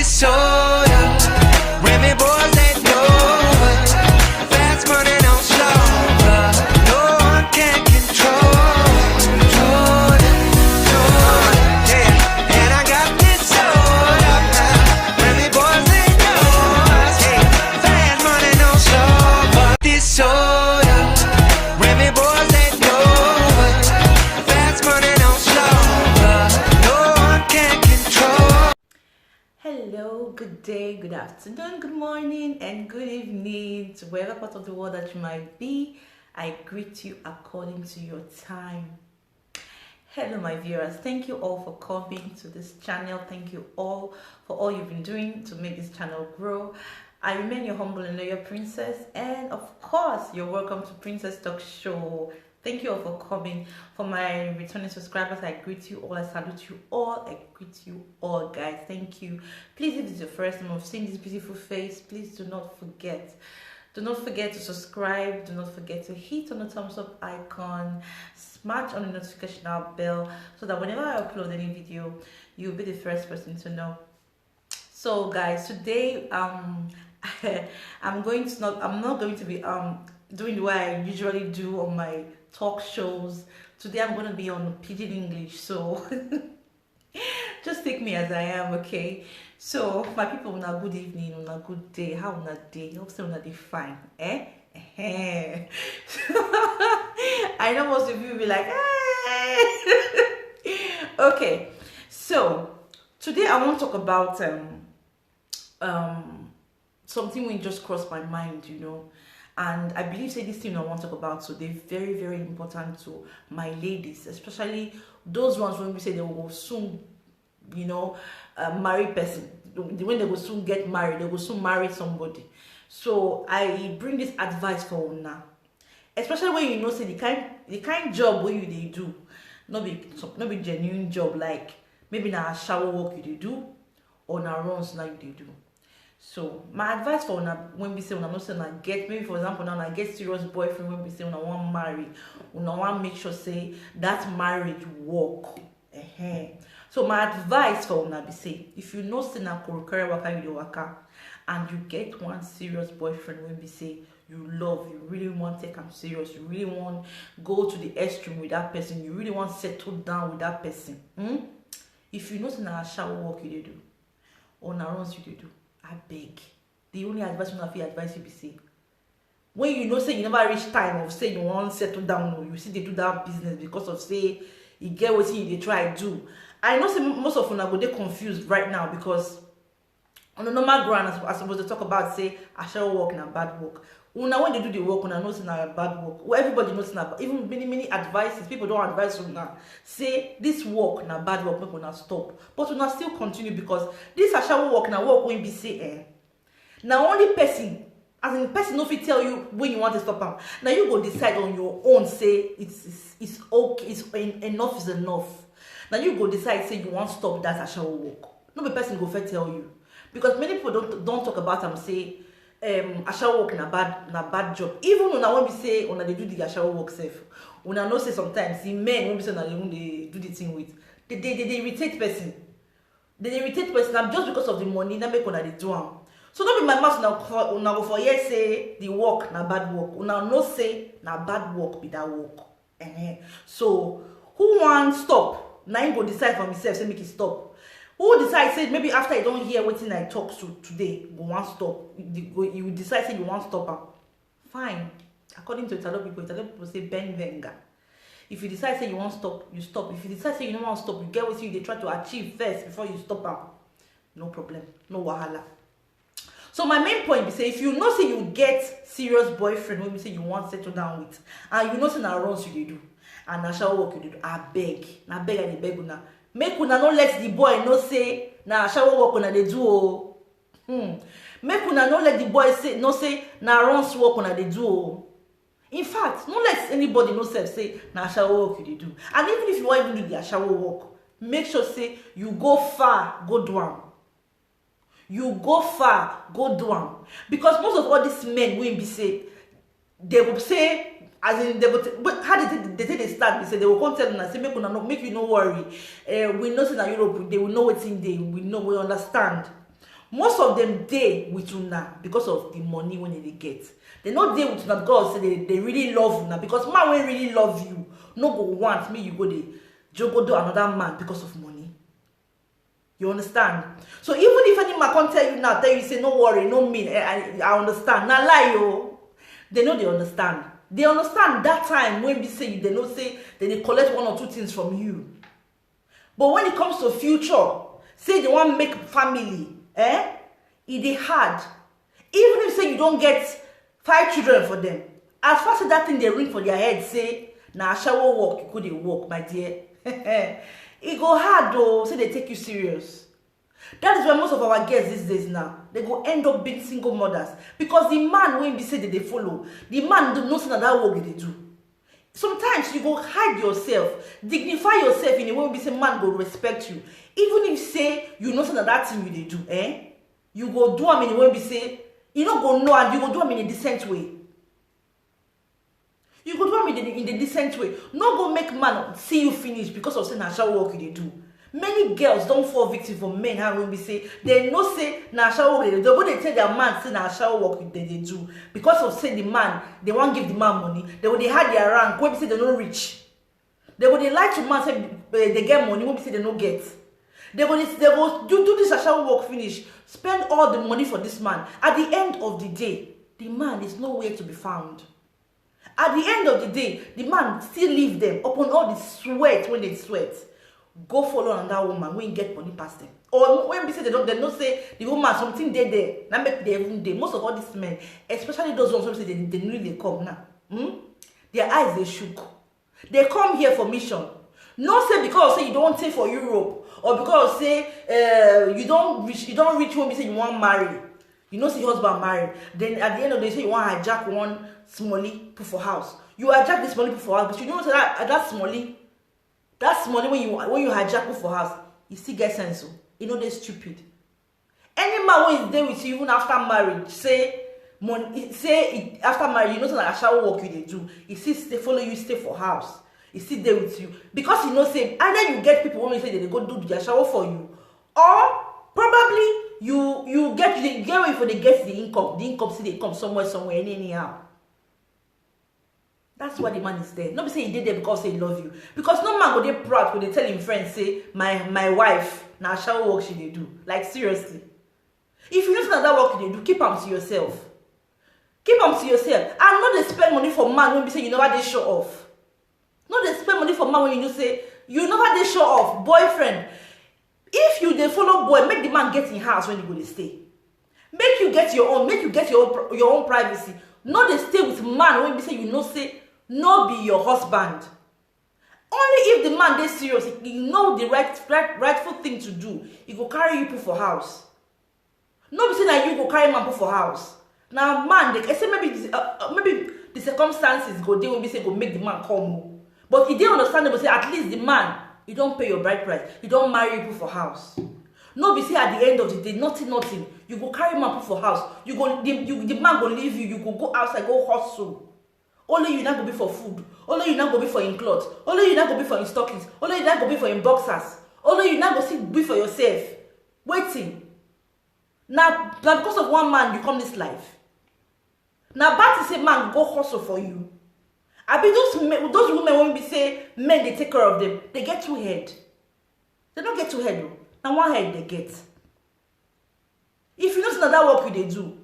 this soda. When me boys let go, fast money don't slow. No one can control yeah. And I got this soda. When me boys let go, fast money don't slow. This soda. When me boys let go, fast money don't slow. No one can control. Hello, good day, good afternoon, good morning, and good evening to wherever part of the world that you might be. I greet you according to your time. Hello, my viewers. Thank you all for coming to this channel. Thank you all for all you've been doing to make this channel grow. I remain your humble and loyal princess, and of course, you're welcome to Princess Talk Show. Thank you all for coming. For my returning subscribers, I greet you all. I salute you all. I greet you all, guys. Thank you. Please, if this is your first time of seeing this beautiful face, please do not forget. Do not forget to subscribe. Do not forget to hit on the thumbs up icon. Smash on the notification bell so that whenever I upload any video, you'll be the first person to know. So, guys, today I'm not going to be doing the way I usually do on my talk shows. Today I'm going to be on Pidgin English, so just take me as I am, okay? So my people, on a good evening, on a good day, how on a day? Hope so on a day fine, eh? I know most of you will be like, okay. So today I want to talk about something when just crossed my mind, you know. And I believe this thing I want to talk about today very, very important to my ladies, especially those ones when we say they will soon, you know, marry person. When they will soon get married, they will soon marry somebody. So I bring this advice for now, especially when you know say the kind job where they do, not be genuine job, like maybe na shower work you they do or na runs now you they do. So my advice for when we say when I'm not saying I get, maybe for example now I get serious boyfriend, when we say when I want marry, when I want make sure say that marriage work. So my advice for when I be say, if you know say na kurukere waka you dey waka and you get one serious boyfriend when we say you love, you really want to take him serious, you really want go to the extreme with that person, you really want to settle down with that person. If you know say na shower work you dey do or na runs you dey do, I beg. The only advice I feel advice you be say, when you know say you never reach time of say you want to settle down, or you see they do that business because of say you get what you they try to do. I know say most of them are they confused right now because on a normal ground I'm supposed to talk about say I shall work in a bad work. Una when they do the work, una know it's not a bad work. Well, everybody knows not. Even many advices, people don't advise una say this work na bad work, make una stop. But una still continue because this actual work na work when be say now only person, as in person no fit tell you when you want to stop am. Now you go decide on your own say it's okay, enough is enough. Now you go decide say you want to stop that actual work. No be person go fit tell you because many people don't talk about them say. Asha work na bad job. Even when we say they do the Asha work safe, una know say sometimes the men when we say they do the thing with, they irritate person. They irritate person just because of the money that make they do am. So don't be my mouth now go for yes say the work na bad work. Una no say na bad work be that work. So who want stop? Now go decide for myself say make it stop. Who decides say maybe after you don't hear what I talk to today, you want stop. You decide say you want stop am. Fine. According to Italian people say Ben Venga. If you decide say you want stop, you stop. If you decide say you don't want stop, you get what you try to achieve first before you stop am. No problem. No wahala. So my main point is say if you know say you get serious boyfriend when you say you want to settle down with, and you know say na runs you do, and na shall work you do, I beg I dey beg una. Make una no let the boy know say na shower work una dey do o. Make una no let the boy say no say na runs work una dey do o. In fact, no let anybody know say na shower work you dey do. And even if you want even do the shower work, make sure say you go far, go do am. You go far, go do am. Because most of all these men will be say they will say. As in, but how they start? They say they will come tell them say make you no worry. We know say na Europe they will know what's in there. We understand. most of them dey with una because of the money when they get. They no dey with una because they really love una, because man wey really love you no go want me you go dey jogo do another man because of money. You understand? So even if any man come tell you now, tell you say no worry, no mean, I understand. Now lie yo. They know they understand. They understand that time when we say they know say they collect one or two things from you. But when it comes to future, say they want make family, it is hard. Even if say you don't get 5 children for them, as fast as that thing they ring for their head, say na shower walk, you could walk, my dear. It go hard though, say they take you serious. That is why most of our girls these days now, they go end up being single mothers. Because the man when be say that they follow, the man do not know that work they do. Sometimes you go hide yourself, dignify yourself in a way be say man go respect you. Even if say you know that thing you they do, you go do them in a way be say, you don't go know, and you go do them in a decent way. You go do them in the decent way. No go make man see you finish because of saying national work you they do. Many girls don't fall victim for men how when we say they no say national work they do, but they tell their man say national work they do because of say the man they want give the man money. They will they had their rank when we say they no rich. They will they like to man say they get money when we say they no get. They go do this national work finish, spend all the money for this man. At the end of the day, the man is nowhere to be found. At the end of the day, the man still leave them upon all the sweat when they sweat. Go follow another woman when you get money past them. Or when we say they don't say the woman something there. Now make they even day. Most of all these men, especially those ones who say they really they come now. Their eyes they shook. They come here for mission. No say because say you don't take for Europe, or because say you don't reach when we say you want marry. You know, see your husband married. Then at the end of the day, say you want to hijack one smallie put for house. You hijack this smallie put for house, but you know that smallie when you hijack put for house, you still get sense. So you know they're stupid. Any man who is there with you even after marriage, say after marriage, you know that shower work you they do. He still stay follow you, stay for house. He still there with you because you know say either you get people when you say they go do their shower for you, or probably you get where for they get the income see they come somewhere anyhow. That's why the man is there. Nobody say he did there because they love you. Because no man go they proud when they tell him friends say my wife now shower work she they do. Like seriously. If you know that work they do, keep them to yourself. Keep them to yourself. And not they spend money for man when we say you never they show off. Not they spend money for man when you know say you never they show off. Boyfriend. If you they follow boy, make the man get in house when you go to stay. Make you get your own, make you get your own privacy. Not they stay with man when we say you know say no be your husband. Only if the man they serious, you know the rightful thing to do. He go carry you put for house. No be say that you go carry man put for house. Now man, they say maybe the circumstances go they will be say go make the man come. But if they understand, they will say at least the man. You don't pay your bride price. You don't marry people for house. No be say at the end of the day, nothing. You go carry man for house. You go the man go leave you. You go outside, go hustle. Only you not go be for food. Only you not go be for in clothes. Only you not go be for in stockings. Only you not go be for in boxers. Only you not go see be for yourself. Waiting. Now because of one man you come this life. Now bad to say man go hustle for you. I be those women when we say men they take care of them, they get 2 head. They don't get 2 head though. Now 1 head they get. If you know that work you they do,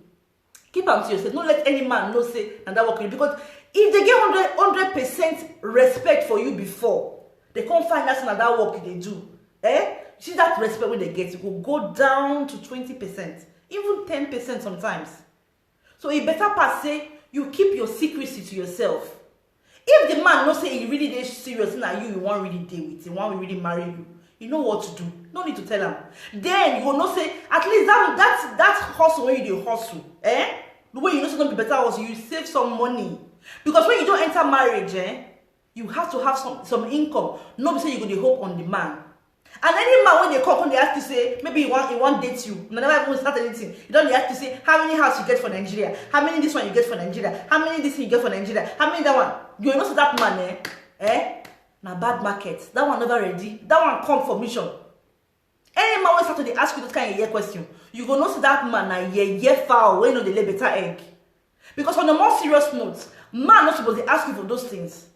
keep them to yourself. Don't let any man know say that work you do. Because if they get 100% respect for you before, they can't find out that work they do. See that respect when they get, it will go down to 20%, even 10% sometimes. So it better pass say you keep your secrecy to yourself. If the man no say he really is serious now you want really deal with him, want really marry you, you know what to do. No need to tell him. Then you will not say at least that hustle when you do hustle, the way you know it's gonna be better hustle, you save some money. Because when you don't enter marriage, you have to have some income. Nobody say you go to hope on the man. And any man when they come, they ask to say maybe he want date you. No, never even start anything. You don't have to say how many house you get for Nigeria, how many this one you get for Nigeria, how many this you get for Nigeria, how many that one. You know so that man, na bad market. That one never ready. That one come for mission. Any man when start to dey ask you this kind of question, you go know see that man na fowl wey no dey lay better egg. Because on a more serious note, man not supposed to ask you for those things.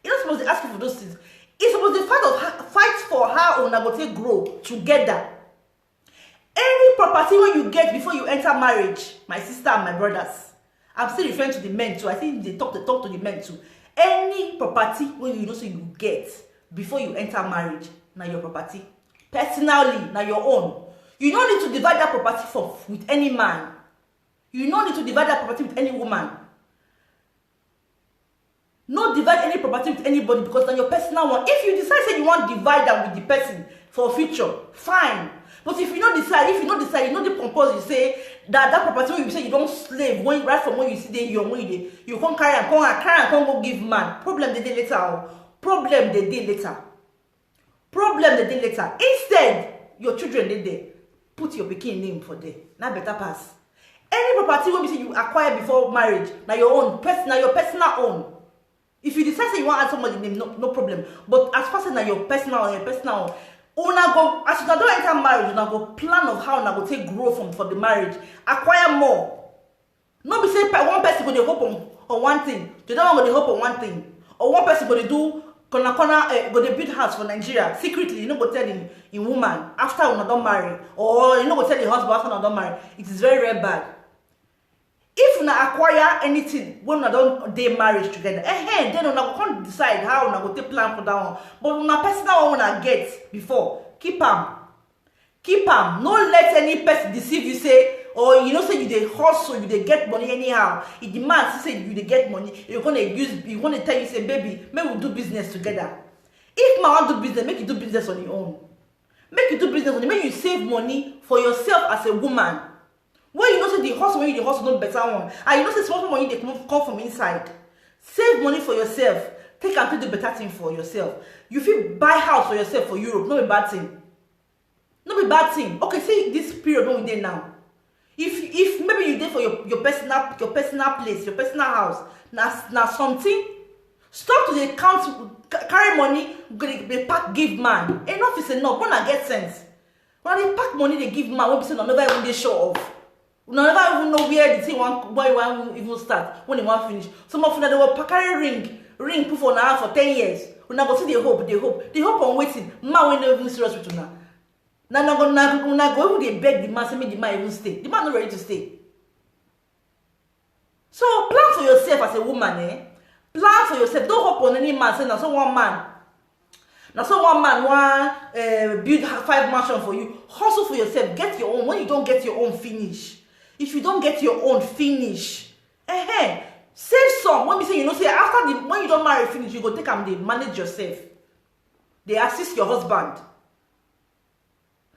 He not supposed to ask you for those things. He's supposed to fight for how una go take grow together. Any property when you get before you enter marriage, my sister and my brothers, I'm still referring to the men too. I think they talk to the men too. Any property when you know so you get before you enter marriage, now your property. Personally, now your own. You don't need to divide that property with any man. You don't need to divide that property with any woman. No divide any property with anybody because that's your personal one. If you decide say you want to divide that with the person for future, fine. But if you don't decide, you know the compose, you say that property when you say you don't slave when right from when you see the young when you can't carry and can't go give man. Problem the day later. Problem the day later. Problem the day later. Instead, your children did there. Put your pikin name for there. Now better pass. Any property when you say you acquire before marriage, now your own personal, your personal own. If you decide say you want to add somebody name, no problem. But as far as your personal own, una go as you don't enter marriage, una go plan of how una go take grow for the marriage, acquire more. No be say one person go dey hope on one thing, the other one go dey hope on one thing, or one person go dey do corner go dey build house for Nigeria secretly. You no go tell in woman after una don marry, or you no go tell the husband after una don marry. It is very very bad. If una acquire anything when una don dey marriage together, then una go come decide how una go take plan for that one. But una personal one una get before, keep am. Keep am. No let any person deceive you say, or you know say you dey hustle, you dey get money anyhow. If the man say you dey get money, you gonna tell you say, baby, make we do business together. If man want do business, make you do business on your own. Make you do business on your own. Make you save money for yourself as a woman. When you know say the hustle, when you the hustle no better one, and you know say small money they come from inside. Save money for yourself. Take and do better thing for yourself. You feel buy house for yourself for Europe, no be bad thing. No be bad thing. Okay, see this period when we dey now. If maybe you dey for your personal place, your personal house, na something. Stop to dey count, carry money, they pack give man. Enough is enough. When I get sense, when they pack money, they give man. When we say no, never even they show off. We never even know where the thing won't even start, when it won't finish. Some of them they will carry ring put for now for 10 years. We now go see they hope on waiting. Man we never even serious with now. Now go even they beg the man, say make the man even stay. The man not ready to stay. So plan for yourself as a woman, eh? Plan for yourself. Don't hope on any man. Say now so one man want build 5 mansions for you. Hustle for yourself. Get your own. When you don't get your own, finish. If you don't get your own, finish. Save some. When we say, you know, say after when you don't marry, finish, you go take them, they manage yourself. They assist your husband.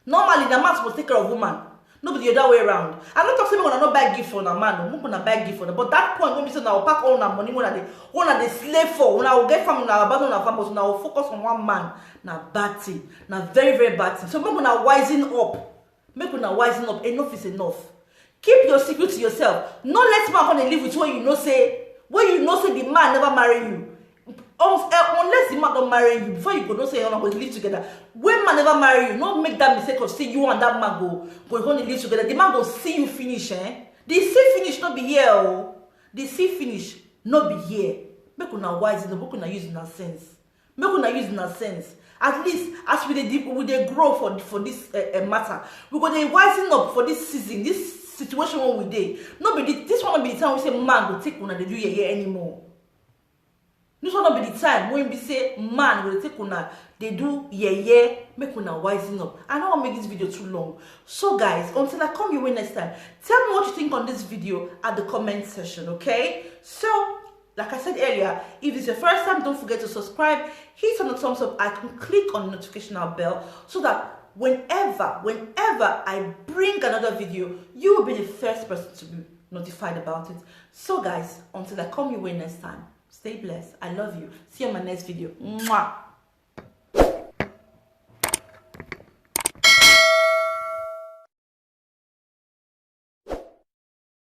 Normally, the man supposed to take care of woman. No, the other way around. I'm not talking about not buy gift for the man. I'm not buy gift for them. But that point when we say now pack all our money, when they slave for, when I will get family, now abandon our family, now will focus on one man. Now bad thing. Now very very bad thing. So make una wising up. Make una wising up. Enough is enough. Keep your secret to yourself. No let man come and live with you when you know say the man never marry you. Unless the man don't marry you, before you go don't say you're not going to live together. When man never marry you, don't make that mistake of say you and that man go going to live together. The man go see you finish, eh? The see finish not be here, oh. The see finish not be here. Make una wise in the book, una use in a sense. Make una use in a sense. At least as we dey grow for this matter, we go dey wising up for this season, this situation when we dey. No be this one not be the time we say man go take una dey do here anymore. This one not be the time when we say man will take una they do make una wising up. I don't want to make this video too long. So guys, until I come your way next time, tell me what you think on this video at the comment section, okay? So like I said earlier, if it's your first time, don't forget to subscribe, hit on the thumbs up icon, click on the notification bell so that whenever I bring another video, you will be the first person to be notified about it. So guys, until I come your way next time, stay blessed. I love you. See you on my next video. Mwah.